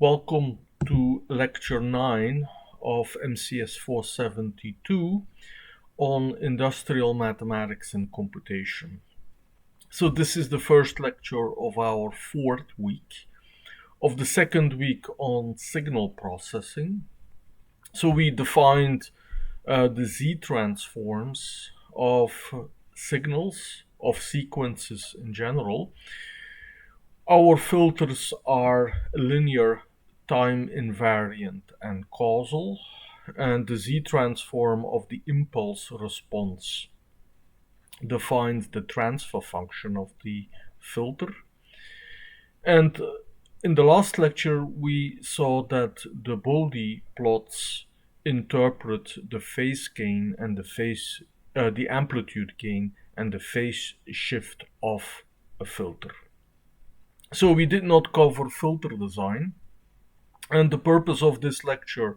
Welcome to Lecture 9 of MCS 472 on Industrial Mathematics and Computation. So this is the first lecture of our fourth week of the second week on signal processing. So we defined the Z-transforms of signals, of sequences in general. Our filters are linear, time invariant, and causal, and the Z-transform of the impulse response defines the transfer function of the filter. And in the last lecture, we saw that the Bode plots interpret the phase gain and the amplitude gain and the phase shift of a filter. So we did not cover filter design, and the purpose of this lecture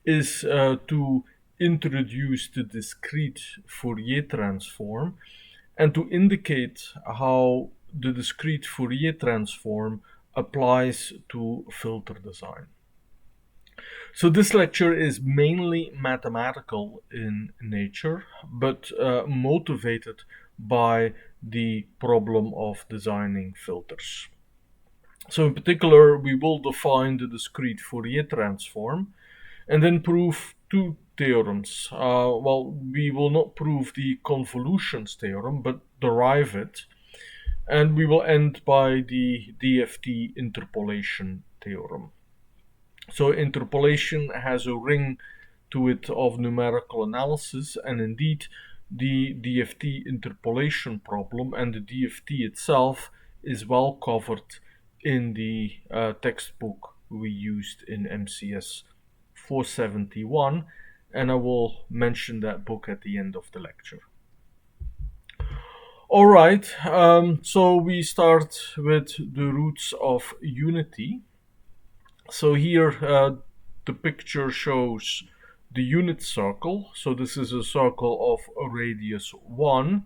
is to introduce the discrete Fourier transform and to indicate how the discrete Fourier transform applies to filter design. So this lecture is mainly mathematical in nature, but motivated by the problem of designing filters. So in particular, we will define the discrete Fourier transform and then prove two theorems. We will not prove the convolution theorem, but derive it. And we will end by the DFT Interpolation Theorem. So interpolation has a ring to it of numerical analysis, and indeed the DFT interpolation problem and the DFT itself is well covered in the textbook we used in MCS 471, and I will mention that book at the end of the lecture. Alright, so we start with the roots of unity. So here the picture shows the unit circle. So this is a circle of a radius 1.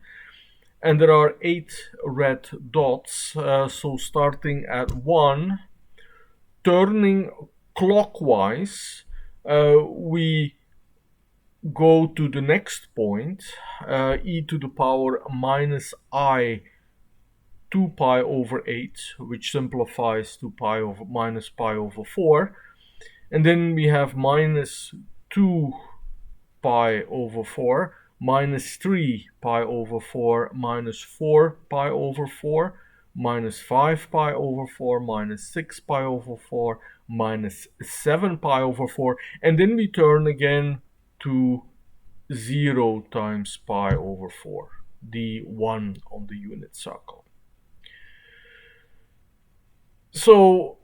And there are 8 red dots. So starting at 1, turning clockwise, we go to the next point, e to the power minus I 2 pi over 8, which simplifies to minus pi over 4. And then we have minus 2 pi over 4, minus 3 pi over 4, minus 4 pi over 4, minus 5 pi over 4, minus 6 pi over 4, minus 7 pi over 4. And then we turn again to 0 times pi over 4, the 1 on the unit circle. So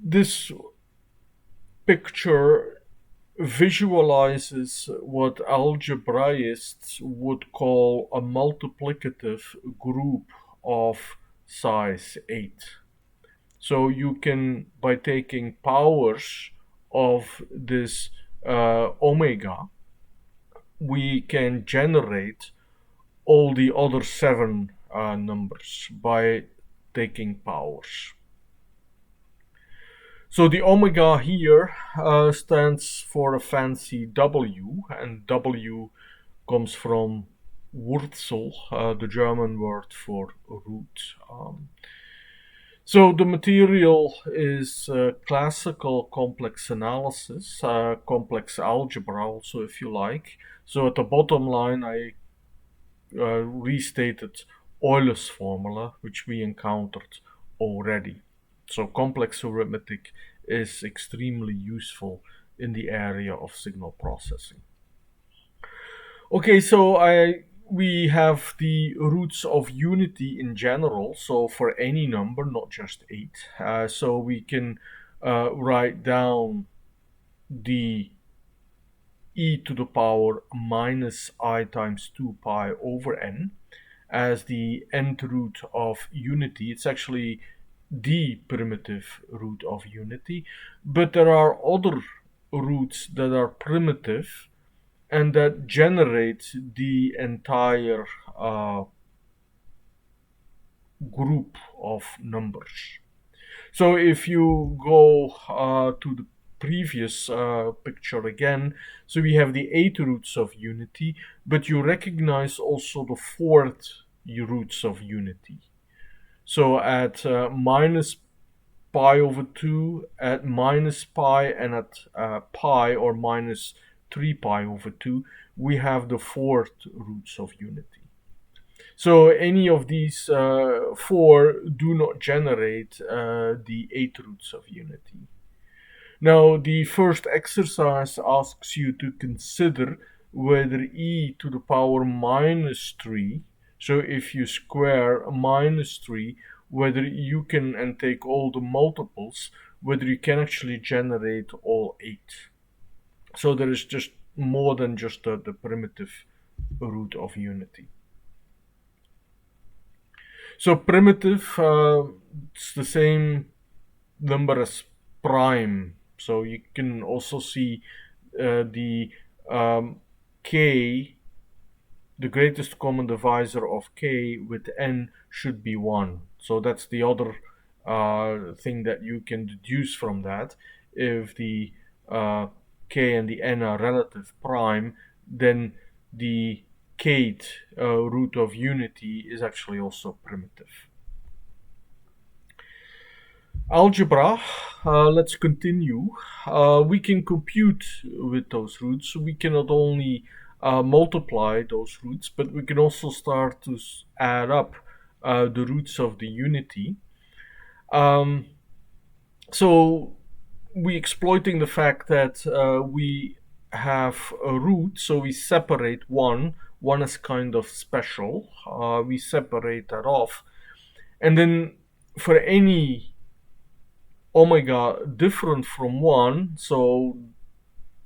this picture visualizes what algebraists would call a multiplicative group of size 8. So you can, by taking powers of this omega, we can generate all the other 7 numbers by taking powers. So the omega here stands for a fancy W, and W comes from Wurzel, the German word for root. So the material is classical complex analysis, complex algebra also if you like. So at the bottom line I restated Euler's formula, which we encountered already. So complex arithmetic is extremely useful in the area of signal processing. Okay, so we have the roots of unity in general, so for any number, not just 8. So we can write down the e to the power minus I times 2 pi over n as the nth root of unity. It's actually the primitive root of unity, but there are other roots that are primitive and that generate the entire group of numbers. So if you go to the previous picture again, so we have the 8 roots of unity, but you recognize also the 4th roots of unity. So at minus pi over 2, at minus pi, and at pi or minus 3 pi over 2, we have the 4th roots of unity. So any of these 4 do not generate the 8 roots of unity. Now, the first exercise asks you to consider whether e to the power minus 3, so if you square minus 3, whether you can, and take all the multiples, whether you can actually generate all 8. So there is just more than just the primitive root of unity. So primitive, it's the same number as prime. So you can also see the k, the greatest common divisor of k with n should be 1. So that's the other thing that you can deduce from that. If the k and the n are relative prime, then the kth root of unity is actually also primitive. Algebra, let's continue. We can compute with those roots. We can not only multiply those roots, but we can also start to add up the roots of the unity. So we exploiting the fact that we have a root, so we separate one is kind of special. We separate that off, and then for any omega different from 1, so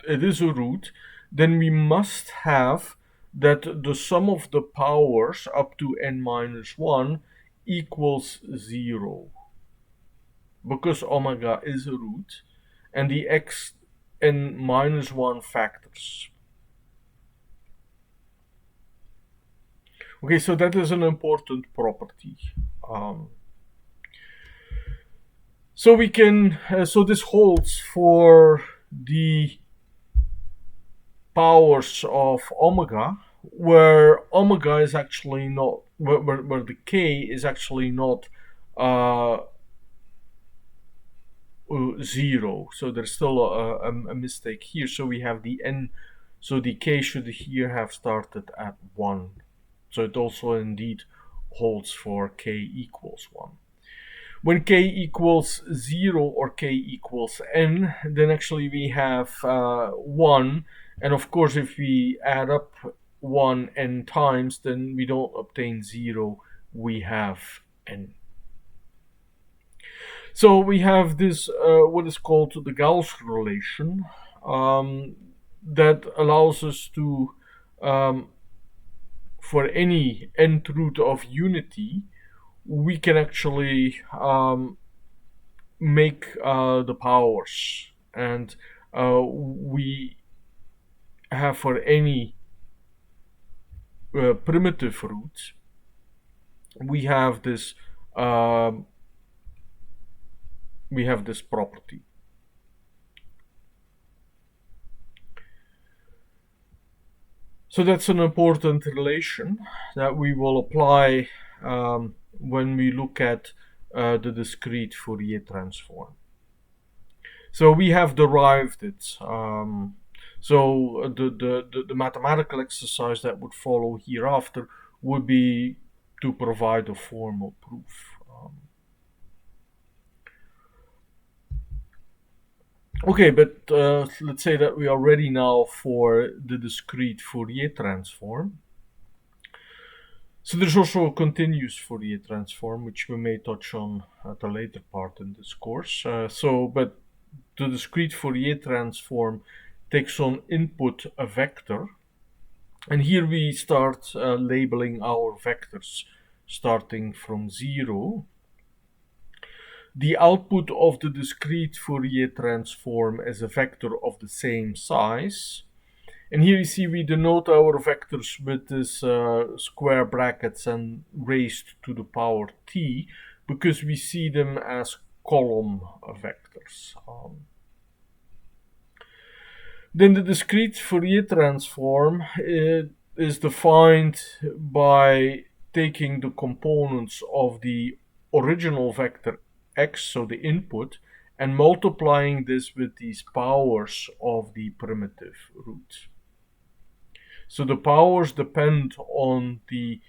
it is a root, then we must have that the sum of the powers up to n minus 1 equals 0, because omega is a root, and the x n minus 1 factors. Okay, so that is an important property. So we can, so this holds for the powers of omega, where omega is actually not, where the k is actually not 0. So there's still a mistake here. So we have the n, so the k should here have started at 1. So it also indeed holds for k equals 1. When k equals 0 or k equals n, then actually we have 1. And of course, if we add up 1 n times, then we don't obtain 0, we have n. So we have this, what is called the Gauss relation, that allows us to, for any nth root of unity, we can actually make the powers, and we have for any primitive root, we have this property. So that's an important relation that we will apply when we look at the discrete Fourier transform. So we have derived it. So the mathematical exercise that would follow hereafter would be to provide a formal proof. Okay, but let's say that we are ready now for the discrete Fourier transform. So there's also a continuous Fourier transform, which we may touch on at a later part in this course. But the discrete Fourier transform takes on input a vector. And here we start labeling our vectors starting from 0. The output of the discrete Fourier transform is a vector of the same size. And here you see we denote our vectors with this square brackets and raised to the power t, because we see them as column vectors. Then the discrete Fourier transform is defined by taking the components of the original vector x, so the input, and multiplying this with these powers of the primitive root. So the powers depend on the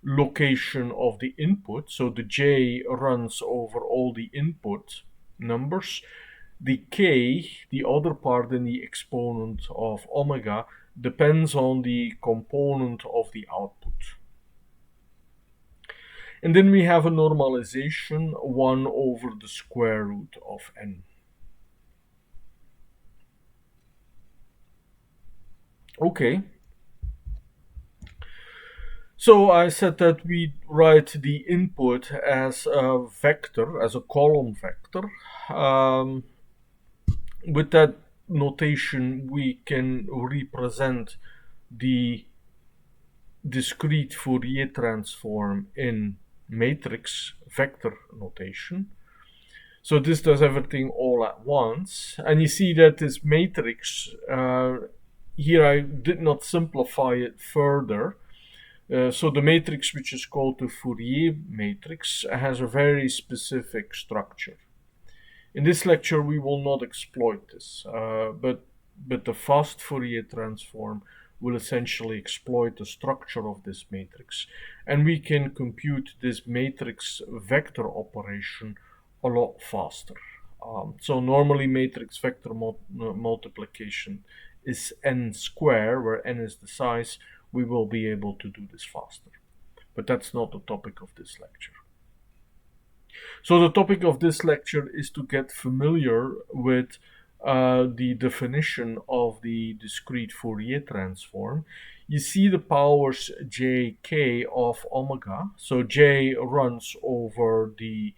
location of the input. So the j runs over all the input numbers. The k, the other part in the exponent of omega, depends on the component of the output. And then we have a normalization 1 over the square root of n. Okay. So I said that we write the input as a vector, as a column vector. With that notation, we can represent the discrete Fourier transform in matrix vector notation. So this does everything all at once. And you see that this matrix, here I did not simplify it further. So the matrix, which is called the Fourier matrix, has a very specific structure. In this lecture, we will not exploit this, but the fast Fourier transform will essentially exploit the structure of this matrix, and we can compute this matrix vector operation a lot faster. So normally matrix vector multiplication is n square, where n is the size. We will be able to do this faster, but that's not the topic of this lecture. So the topic of this lecture is to get familiar with the definition of the discrete Fourier transform. You see the powers jk of omega. So j runs over the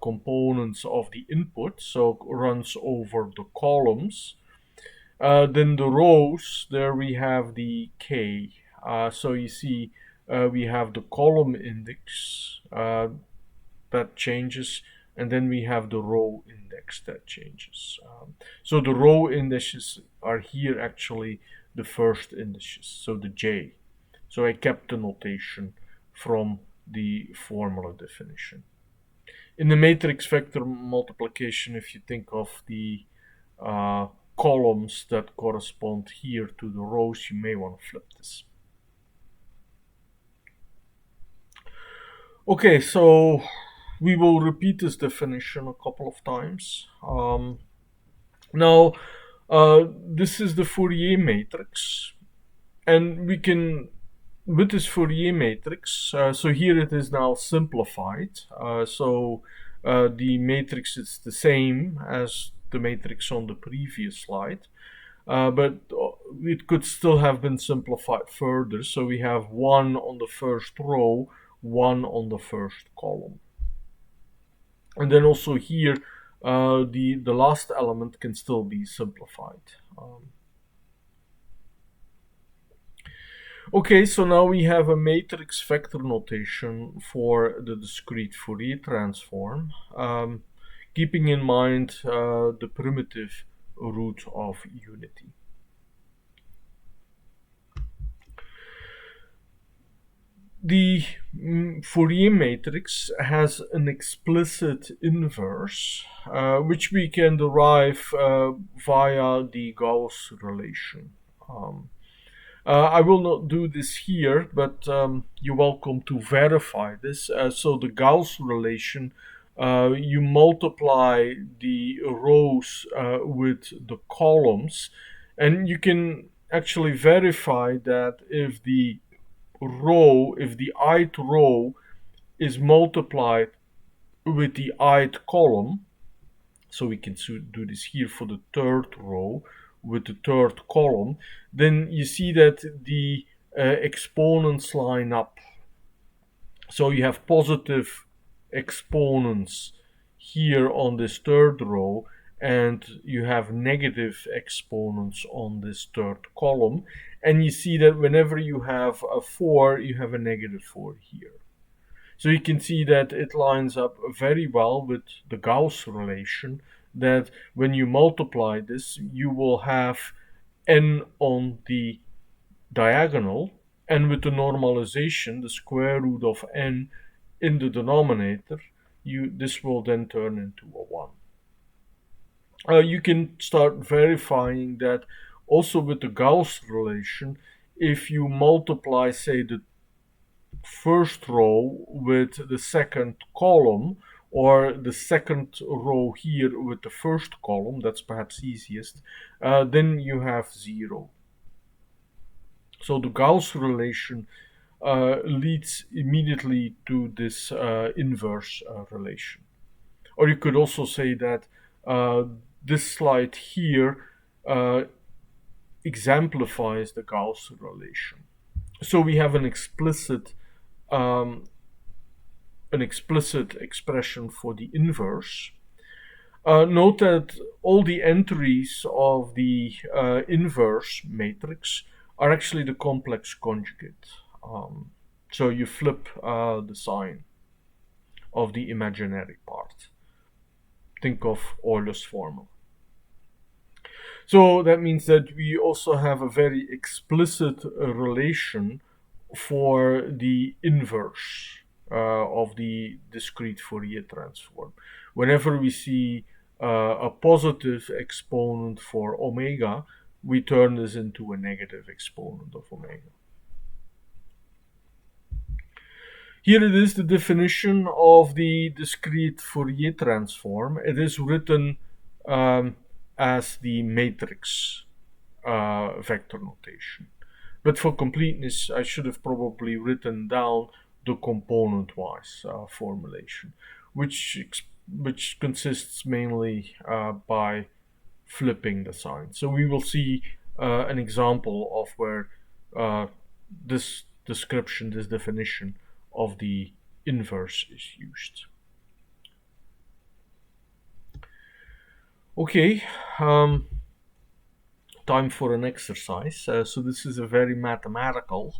components of the input, so runs over the columns. Then the rows, there we have the k. So you see we have the column index that changes, and then we have the row index that changes. So the row indices are here actually the first indices, so the j. So I kept the notation from the formula definition. In the matrix vector multiplication, if you think of the columns that correspond here to the rows, you may want to flip this. Okay, so we will repeat this definition a couple of times. Now, this is the Fourier matrix, and we can, with this Fourier matrix, so here it is now simplified. So the matrix is the same as the matrix on the previous slide, but it could still have been simplified further. So we have 1 on the first row, 1 on the first column. And then also here, the last element can still be simplified. Okay, so now we have a matrix vector notation for the discrete Fourier transform, keeping in mind the primitive root of unity. The Fourier matrix has an explicit inverse, which we can derive via the Gauss relation. I will not do this here, but you're welcome to verify this. So the Gauss relation, you multiply the rows with the columns, and you can actually verify that if the ith row is multiplied with the ith column, so we can do this here for the third row with the third column, then you see that the exponents line up. So you have positive exponents here on this third row, and you have negative exponents on this third column. And you see that whenever you have a 4, you have a negative 4 here. So you can see that it lines up very well with the Gauss relation, that when you multiply this, you will have n on the diagonal, and with the normalization, the square root of n in the denominator, this will then turn into a 1. You can start verifying that also with the Gauss relation. If you multiply, say, the first row with the second column, or the second row here with the first column, that's perhaps easiest, then you have 0. So the Gauss relation leads immediately to this inverse relation. Or you could also say that this slide here exemplifies the Gauss relation. So we have an explicit expression for the inverse. Note that all the entries of the inverse matrix are actually the complex conjugate. So you flip the sign of the imaginary part. Think of Euler's formula. So that means that we also have a very explicit relation for the inverse of the discrete Fourier transform. Whenever we see a positive exponent for omega, we turn this into a negative exponent of omega. Here it is, the definition of the discrete Fourier transform. It is written as the matrix vector notation. But for completeness, I should have probably written down the component-wise formulation, which consists mainly by flipping the sign. So we will see an example of where this description, this definition of the inverse is used. Okay, time for an exercise. So this is a very mathematical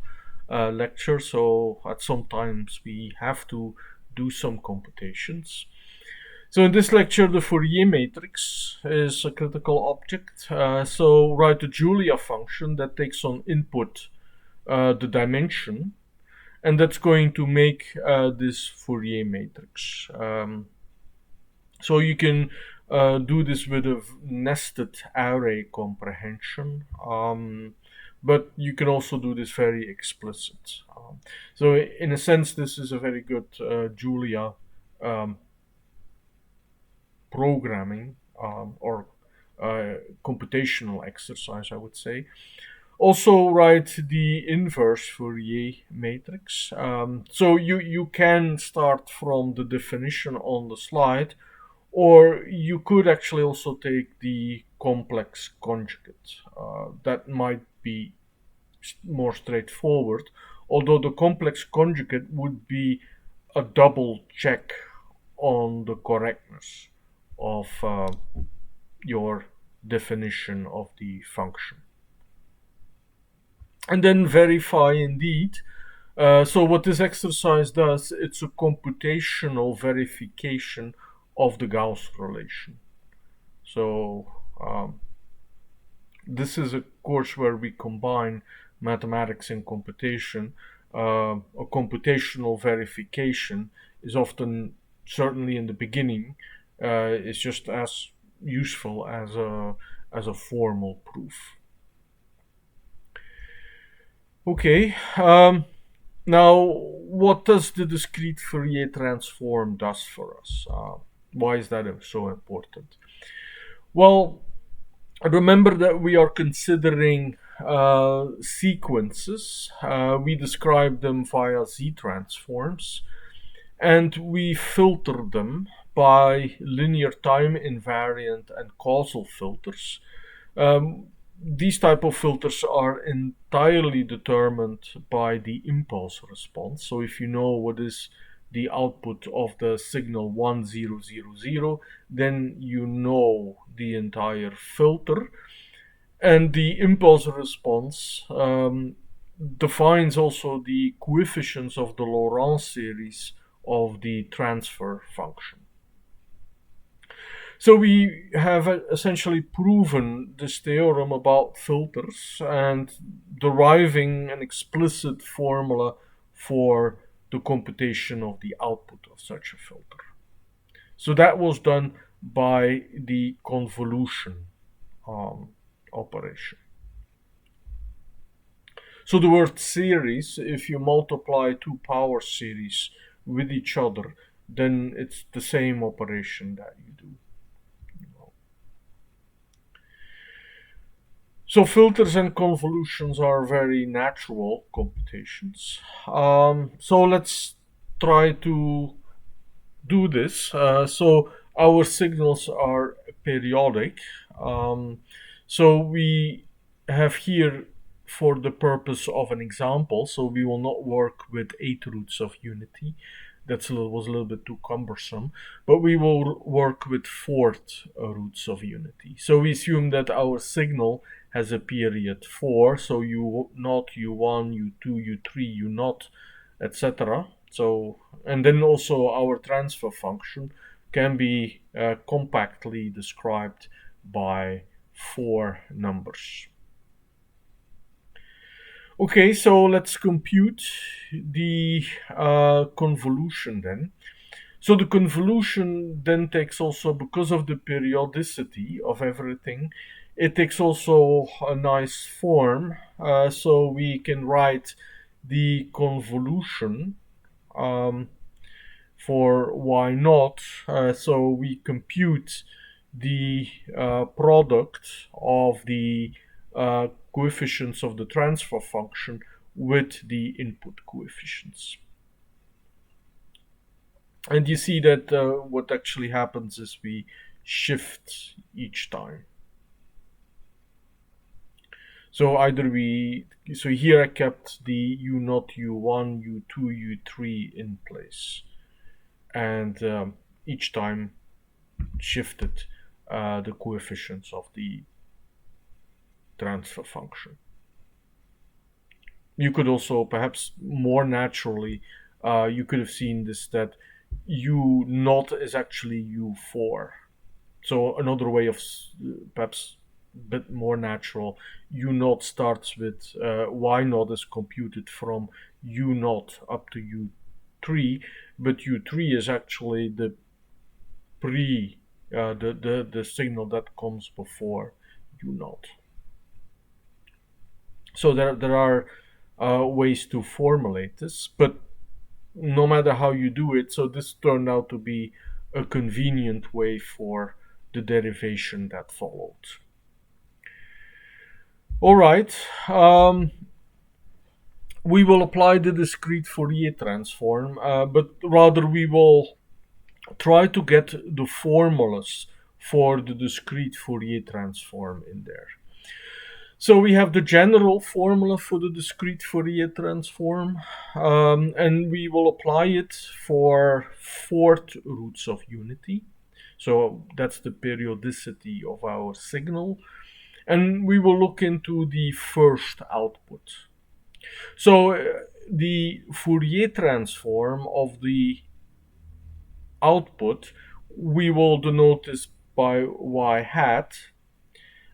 lecture, so at some times we have to do some computations. So in this lecture, the Fourier matrix is a critical object. So write a Julia function that takes on input the dimension, and that's going to make this Fourier matrix. So you can do this with a nested array comprehension, but you can also do this very explicit. So in a sense, this is a very good Julia programming or computational exercise, I would say. Also write the inverse Fourier matrix. So you can start from the definition on the slide, or you could actually also take the complex conjugate. That might be more straightforward, although the complex conjugate would be a double check on the correctness of your definition of the function. And then verify indeed. So what this exercise does, it's a computational verification of the Gauss relation. So this is a course where we combine mathematics and computation. A computational verification is often, certainly in the beginning, is just as useful as a formal proof. Okay, now what does the discrete Fourier transform does for us? Why is that so important? Well, remember that we are considering sequences. We describe them via Z-transforms, and we filter them by linear time invariant and causal filters. These type of filters are entirely determined by the impulse response. So if you know what is the output of the signal 1, 0, 0, 0, then you know the entire filter. And the impulse response defines also the coefficients of the Laurent series of the transfer function. So we have essentially proven this theorem about filters and deriving an explicit formula for the computation of the output of such a filter. So that was done by the convolution operation. So the word series, if you multiply two power series with each other, then it's the same operation that you do. So filters and convolutions are very natural computations. So let's try to do this. So our signals are periodic. So we have here, for the purpose of an example, so we will not work with 8 roots of unity. That was a little bit too cumbersome, but we will work with 4th roots of unity. So we assume that our signal has a period 4, so U0, U1, U2, U3, U0, etc. So, and then also our transfer function can be compactly described by 4 numbers. Okay, so let's compute the convolution then. So the convolution then takes also, because of the periodicity of everything, it takes also a nice form. So we can write the convolution for y naught. So we compute the product of the coefficients of the transfer function with the input coefficients. And you see that what actually happens is we shift each time. So so here I kept the U0, U1, U2, U3 in place, and each time shifted the coefficients of the transfer function. You could also, perhaps more naturally, you could have seen this, that U0 is actually U4. So another way of perhaps a bit more natural, U0 starts with Y0 is computed from U0 up to U3, but U3 is actually the the signal that comes before U0. So there are ways to formulate this, but no matter how you do it, so this turned out to be a convenient way for the derivation that followed. All right, we will apply the discrete Fourier transform, but rather we will try to get the formulas for the discrete Fourier transform in there. So we have the general formula for the discrete Fourier transform, and we will apply it for 4th roots of unity. So that's the periodicity of our signal. And we will look into the first output. So the Fourier transform of the output, we will denote this by y hat,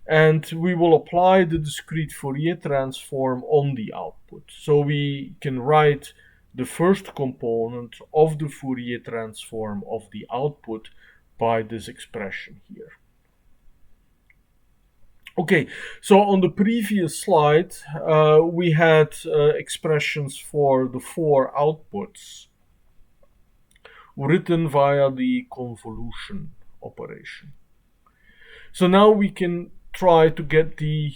and we will apply the discrete Fourier transform on the output. So we can write the first component of the Fourier transform of the output by this expression here. Okay, so on the previous slide, we had expressions for the 4 outputs written via the convolution operation. So now we can try to get the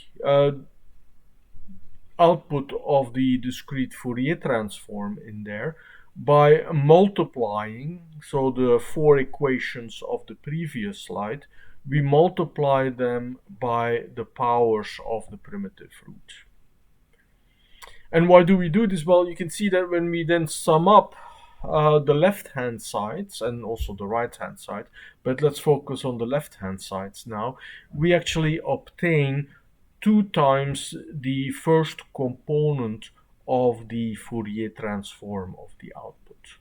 output of the discrete Fourier transform in there by multiplying, so the 4 equations of the previous slide, we multiply them by the powers of the primitive root. And why do we do this? Well, you can see that when we then sum up the left-hand sides and also the right-hand side, but let's focus on the left-hand sides now, we actually obtain 2 times the first component of the Fourier transform of the output.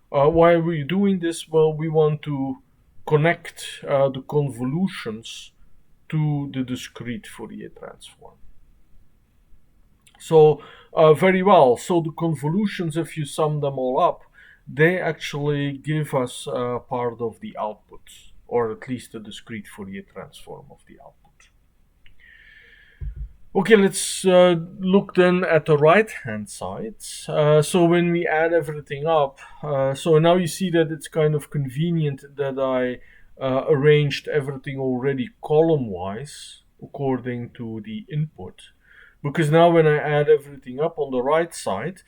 Why are we doing this? Well, we want to connect the convolutions to the discrete Fourier transform. So very well. So the convolutions, if you sum them all up, they actually give us part of the output, or at least the discrete Fourier transform of the output. Okay, let's look then at the right-hand side. So when we add everything up, so now you see that it's kind of convenient that I arranged everything already column-wise according to the input. Because now when I add everything up on the right side,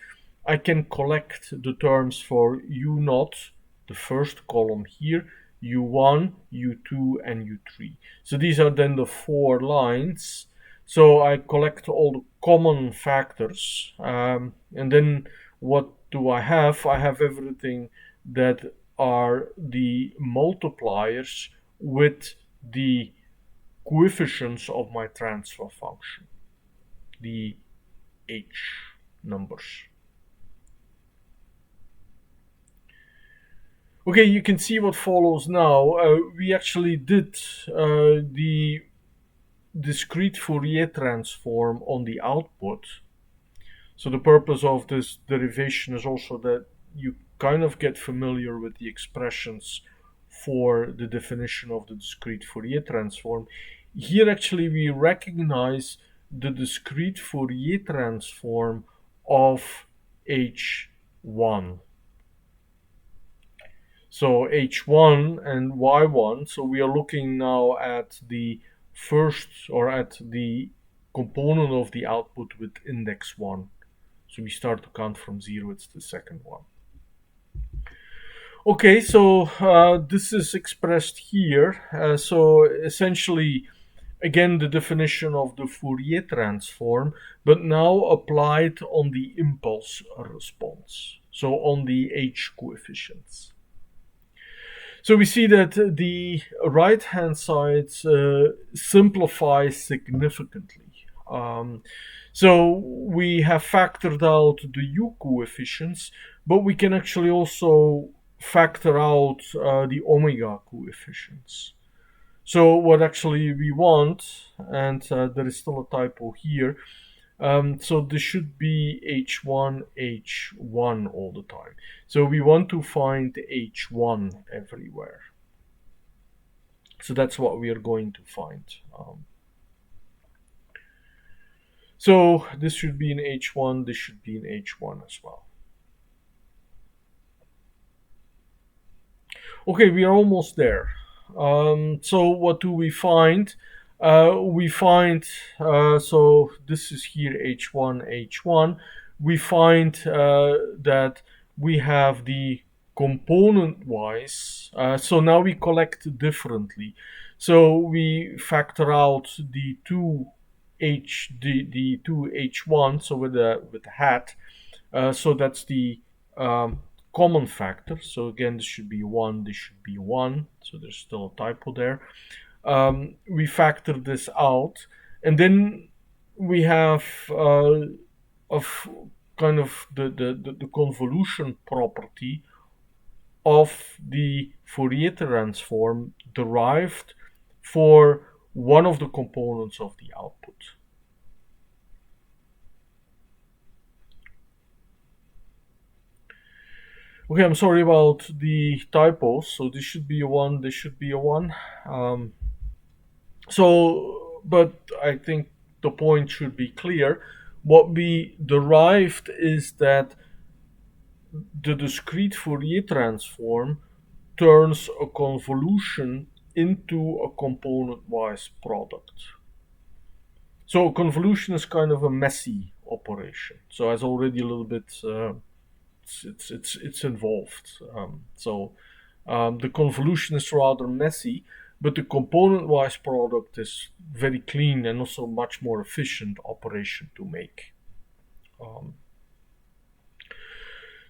I can collect the terms for U0, the first column here, U1, U2, and U3. So these are then the 4 lines. So I collect all the common factors, and then what do I have? I have everything that are the multipliers with the coefficients of my transfer function, the H numbers. Okay, you can see what follows now. We actually did the discrete Fourier transform on the output. So the purpose of this derivation is also that you kind of get familiar with the expressions for the definition of the discrete Fourier transform. Here actually we recognize the discrete Fourier transform of H1. So H1 and Y1, so we are looking now at the first, or at the component of the output with index 1. So we start to count from 0, it's the second one. Okay, so this is expressed here. So essentially, again, the definition of the Fourier transform, but now applied on the impulse response, so on the H coefficients. So we see that the right-hand side simplifies significantly. So we have factored out the U coefficients, but we can actually also factor out the omega coefficients. So what actually we want, and there is still a typo here, so this should be H1, H1 all the time. So we want to find H1 everywhere. So that's what we are going to find. So this should be in H1, this should be in H1 as well. Okay, we are almost there. So what do we find? We find, so this is here H1, H1. We find that we have the component-wise. So now we collect differently. So we factor out the two H1, so with the hat. So that's the common factor. So again, this should be 1, this should be 1. So there's still a typo there. We factor this out, and then we have of kind of the convolution property of the Fourier transform derived for one of the components of the output. Okay, I'm sorry about the typos. So this should be a 1, this should be a 1. But I think the point should be clear. What we derived is that the discrete Fourier transform turns a convolution into a component-wise product. So a convolution is kind of a messy operation. So as already a little bit, it's involved. The convolution is rather messy, but the component-wise product is very clean and also much more efficient operation to make.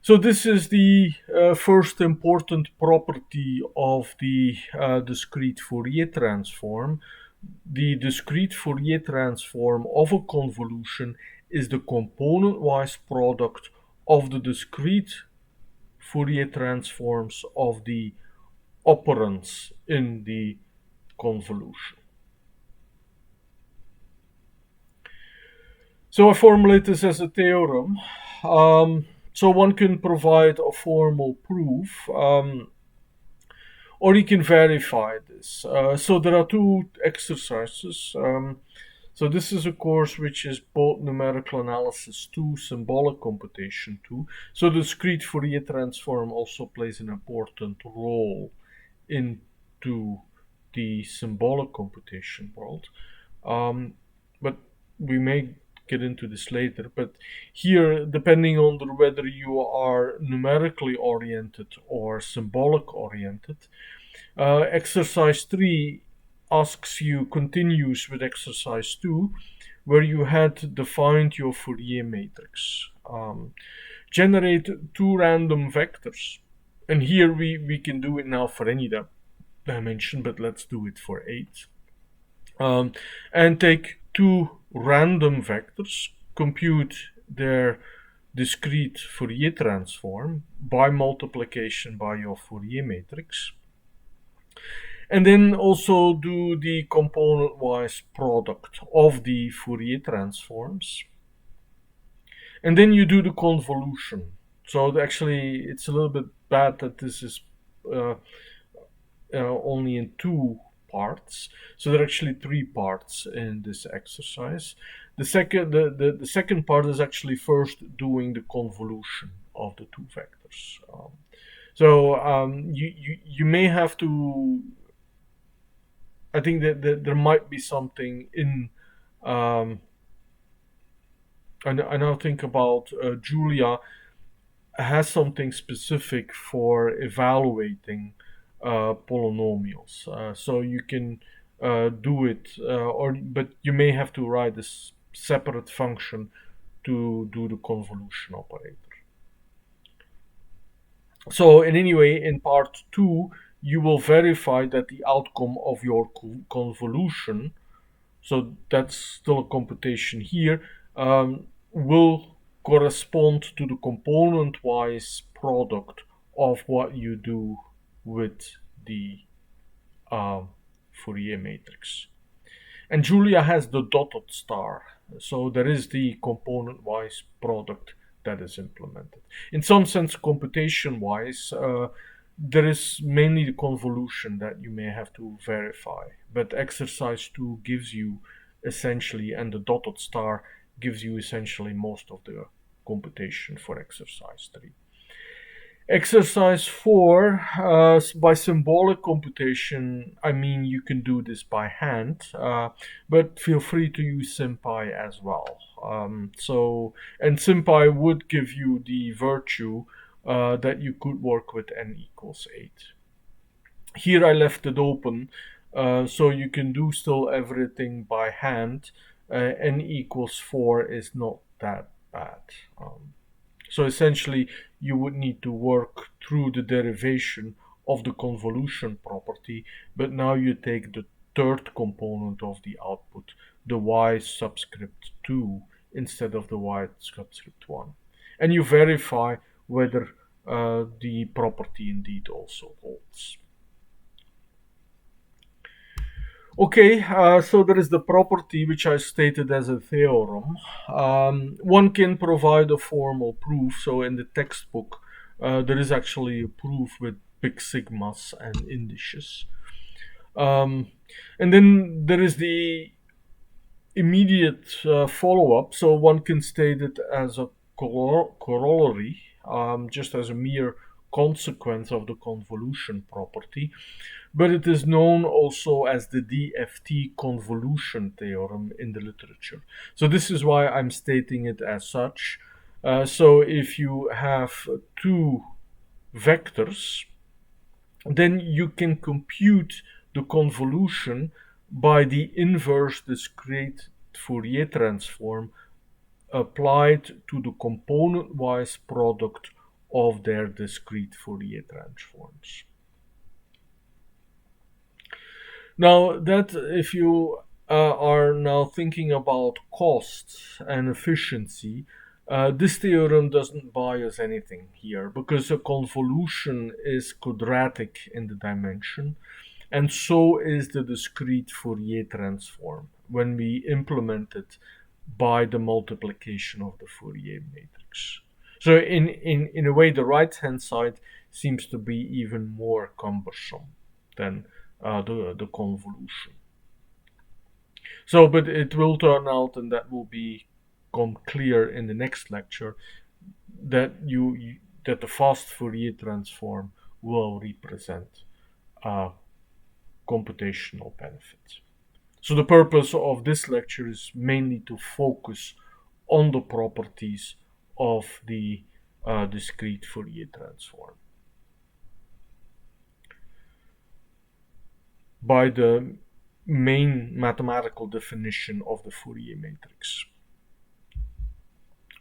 So this is the first important property of the discrete Fourier transform. The discrete Fourier transform of a convolution is the component-wise product of the discrete Fourier transforms of the operands in the convolution. So I formulate this as a theorem. So one can provide a formal proof, or you can verify this. So there are two exercises. So this is a course which is both numerical analysis 2, symbolic computation 2. So the discrete Fourier transform also plays an important role into the symbolic computation world. But we may get into this later. But here, depending on whether you are numerically oriented or symbolic oriented, exercise 3 continues with exercise 2, where you had defined your Fourier matrix. Generate two random vectors. And here we can do it now for any dimension, but let's do it for 8. And take two random vectors, compute their discrete Fourier transform by multiplication by your Fourier matrix. And then also do the component-wise product of the Fourier transforms. And then you do the convolution. So actually, it's a little bit bad that this is only in 2 parts. So there are actually 3 parts in this exercise. The second part is actually first doing the convolution of the 2 vectors. You may have to. I think that there might be something in. I now think about Julia has something specific for evaluating polynomials. So you can do it, but you may have to write this separate function to do the convolution operator. So in any way, in part 2, you will verify that the outcome of your convolution, so that's still a computation here, will correspond to the component-wise product of what you do with the Fourier matrix. And Julia has the dotted star, so there is the component-wise product that is implemented. In some sense, computation-wise, there is mainly the convolution that you may have to verify, but exercise 2 gives you essentially, and the dotted star gives you essentially most of the computation for exercise 3. Exercise 4, by symbolic computation, I mean you can do this by hand, but feel free to use SymPy as well. And SymPy would give you the virtue that you could work with n equals 8. Here I left it open, so you can do still everything by hand. N equals 4 is not that bad. So essentially, you would need to work through the derivation of the convolution property, but now you take the third component of the output, the y subscript 2, instead of the y subscript 1. And you verify whether the property indeed also holds. Okay, so there is the property which I stated as a theorem. One can provide a formal proof. So in the textbook, there is actually a proof with big sigmas and indices. And then there is the immediate follow-up. So one can state it as a corollary, just as a mere consequence of the convolution property. But it is known also as the DFT Convolution Theorem in the literature. So this is why I'm stating it as such. So if you have 2 vectors, then you can compute the convolution by the inverse discrete Fourier transform applied to the component-wise product of their discrete Fourier transforms. Now, that if you are now thinking about cost and efficiency, This theorem doesn't buy us anything here because a convolution is quadratic in the dimension, and so is the discrete Fourier transform when we implement it by the multiplication of the Fourier matrix. So in a way, the right-hand side seems to be even more cumbersome than the convolution. So, but it will turn out, and that will become clear in the next lecture, that that the fast Fourier transform will represent computational benefits. So the purpose of this lecture is mainly to focus on the properties of the discrete Fourier transform by the main mathematical definition of the Fourier matrix.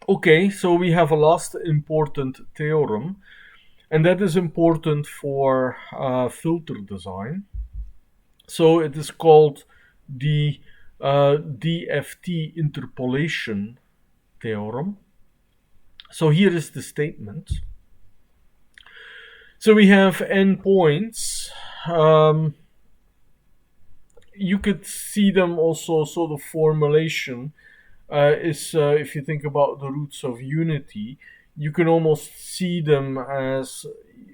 Okay, so we have a last important theorem, and that is important for filter design. So it is called the DFT Interpolation Theorem. So here is the statement. So we have n points. You could see them also, so the formulation is, if you think about the roots of unity, you can almost see them as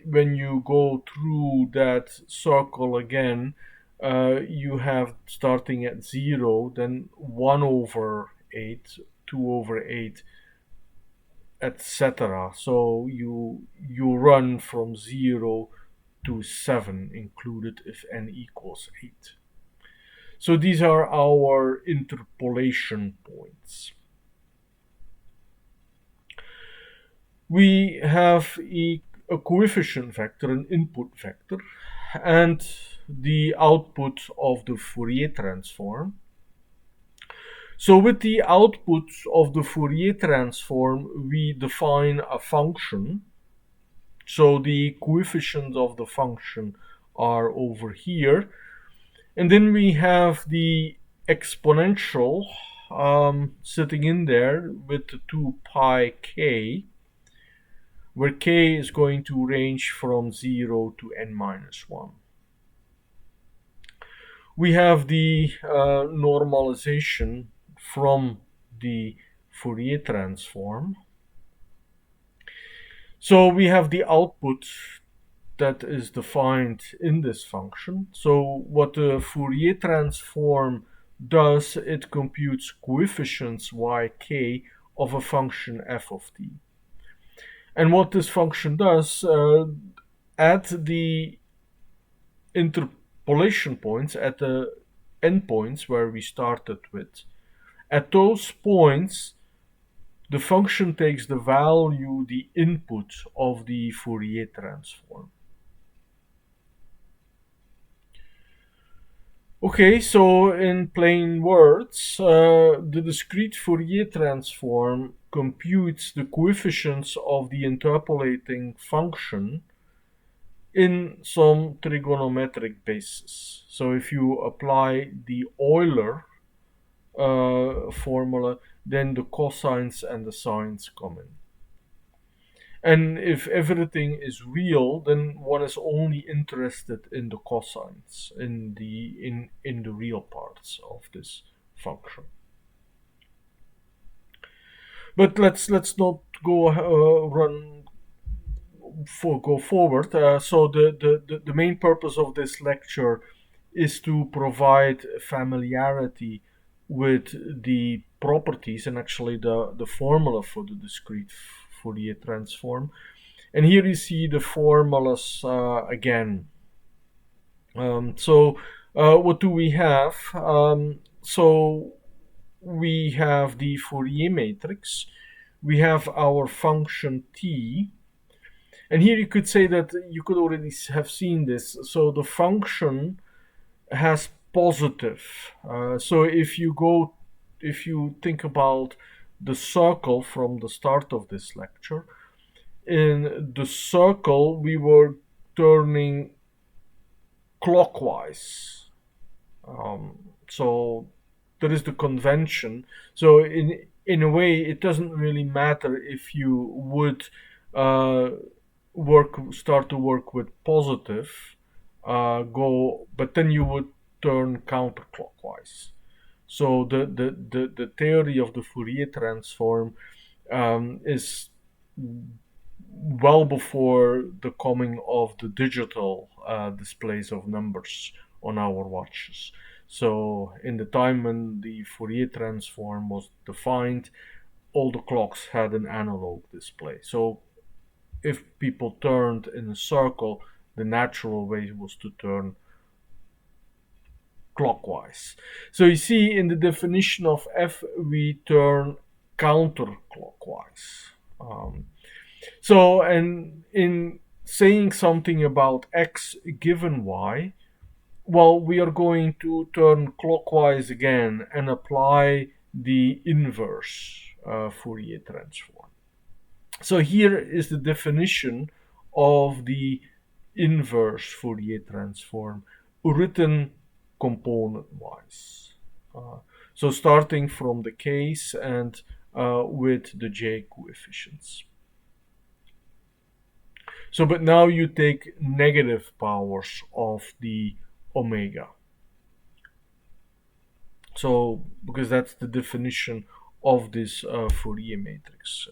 when you go through that circle again, you have starting at 0, then 1 over 8, 2 over 8, etc. So you run from 0 to 7 included if n equals 8. So these are our interpolation points. We have a coefficient vector, an input vector, and the output of the Fourier transform. So with the output of the Fourier transform, we define a function. So the coefficients of the function are over here. And then we have the exponential sitting in there with the 2 pi k, where k is going to range from 0 to n minus 1. We have the normalization from the Fourier transform. So we have the output that is defined in this function. So what the Fourier transform does, it computes coefficients yk of a function f of t. And what this function does, at the interpolation points, at the endpoints where we started with, at those points, the function takes the value, the input of the Fourier transform. Okay, so in plain words, the discrete Fourier transform computes the coefficients of the interpolating function in some trigonometric basis. So if you apply the Euler formula, then the cosines and the sines come in. And if everything is real, then one is only interested in the cosines, in the real parts of this function. But let's not go go forward. So the main purpose of this lecture is to provide familiarity with the properties and actually the formula for the discrete Fourier transform. And here you see the formulas again. So what do we have? So we have the Fourier matrix. We have our function t. And here you could say that you could already have seen this. So the function has positive. So if you think about the circle from the start of this lecture, in the circle we were turning clockwise. So that is the convention. So in a way, it doesn't really matter if you would start to work with positive but then you would turn counterclockwise. So the theory of the Fourier transform is well before the coming of the digital displays of numbers on our watches. So in the time when the Fourier transform was defined, all the clocks had an analog display. So if people turned in a circle, the natural way was to turn clockwise. So you see in the definition of f, we turn counterclockwise. And in saying something about x given y, well, we are going to turn clockwise again and apply the inverse Fourier transform. So here is the definition of the inverse Fourier transform written component-wise. So starting from the case and with the j coefficients. So, but now you take negative powers of the omega. So, because that's the definition of this Fourier matrix,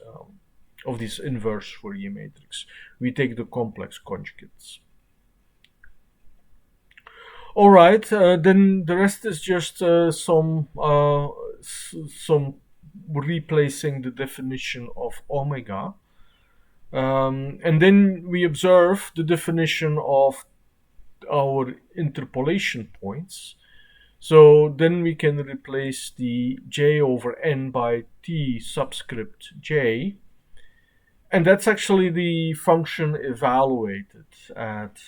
of this inverse Fourier matrix. We take the complex conjugates. All right, then the rest is just some replacing the definition of omega. And then we observe the definition of our interpolation points. So then we can replace the j over n by t subscript j. And that's actually the function evaluated at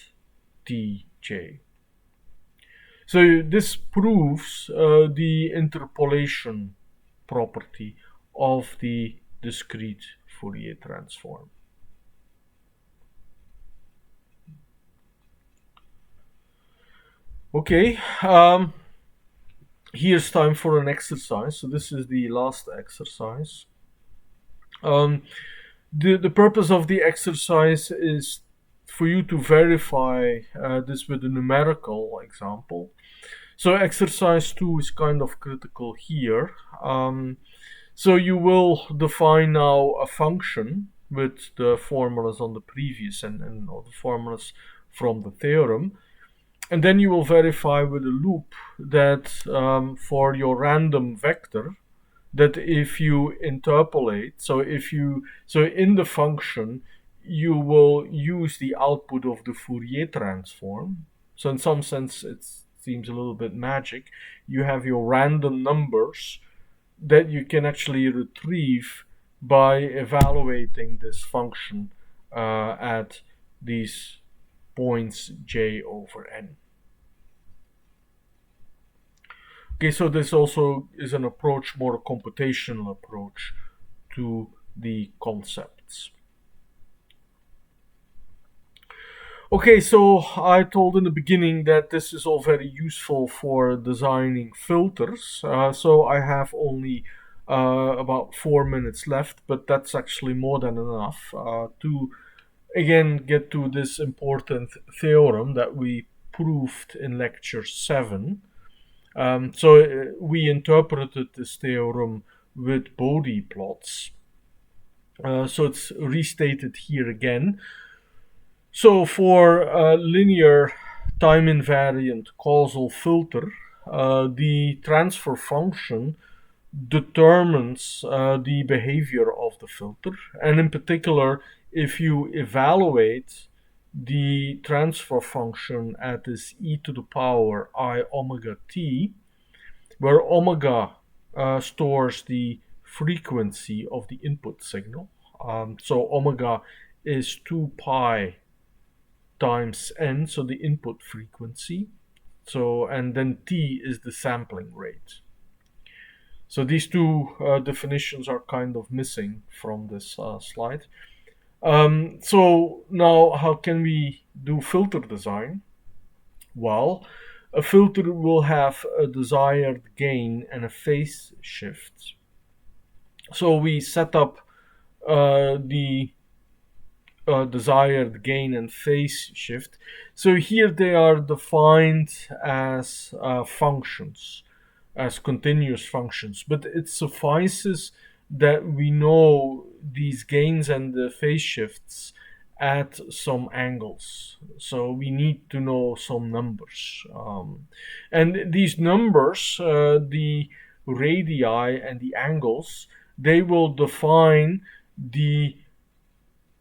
tj. So this proves the interpolation property of the discrete Fourier transform. Okay, here's time for an exercise. So this is the last exercise. The purpose of the exercise is for you to verify this with a numerical example. So exercise 2 is kind of critical here. So you will define now a function with the formulas on the previous and all the formulas from the theorem. And then you will verify with a loop that for your random vector, that if you interpolate, so in the function, you will use the output of the Fourier transform. So in some sense, it seems a little bit magic. You have your random numbers that you can actually retrieve by evaluating this function at these points j over n. Okay, so this also is an approach, more a computational approach to the concepts. Okay, so I told in the beginning that this is all very useful for designing filters. So I have only about 4 minutes left, but that's actually more than enough to again get to this important theorem that we proved in lecture 7. So we interpreted this theorem with Bode plots. So it's restated here again. So for a linear time invariant causal filter, the transfer function determines the behavior of the filter. And in particular, if you evaluate the transfer function at this e to the power I omega t, where omega stores the frequency of the input signal. So omega is 2 pi times n, so the input frequency. So, and then t is the sampling rate. So these two definitions are kind of missing from this slide. So now how can we do filter design? Well, a filter will have a desired gain and a phase shift. So we set up the desired gain and phase shift. So here they are defined as functions, as continuous functions, but it suffices that we know these gains and the phase shifts at some angles. So we need to know some numbers. And these numbers, the radii and the angles, they will define the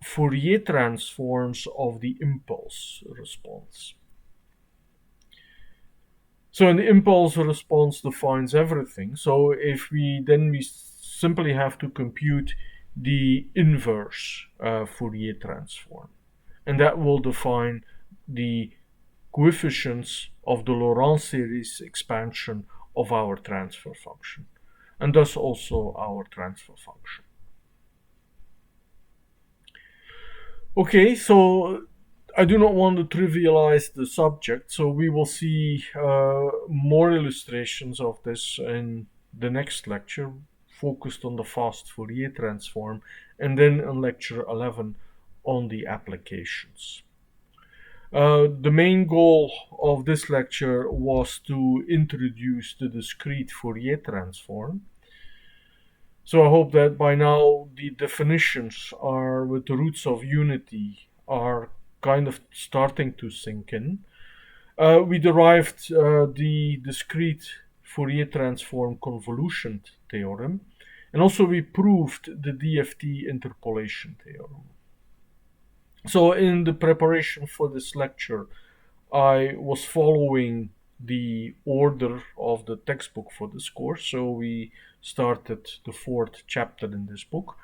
Fourier transforms of the impulse response. So an impulse response defines everything. So if we simply have to compute the inverse Fourier transform, and that will define the coefficients of the Laurent series expansion of our transfer function, and thus also our transfer function. Okay, so I do not want to trivialize the subject, so we will see more illustrations of this in the next lecture, focused on the fast Fourier transform, and then in lecture 11 on the applications. The main goal of this lecture was to introduce the discrete Fourier transform. So I hope that by now the definitions are with the roots of unity are kind of starting to sink in. We derived the discrete Fourier transform convolution theorem, and also we proved the DFT interpolation theorem. So in the preparation for this lecture, I was following the order of the textbook for this course. So we started the 4th chapter in this book.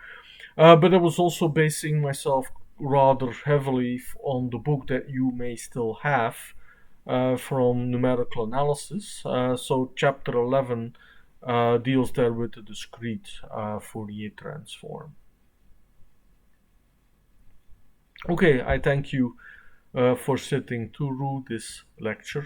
But I was also basing myself rather heavily on the book that you may still have from numerical analysis. So chapter 11 deals there with the discrete Fourier transform. Okay, I thank you for sitting through this lecture.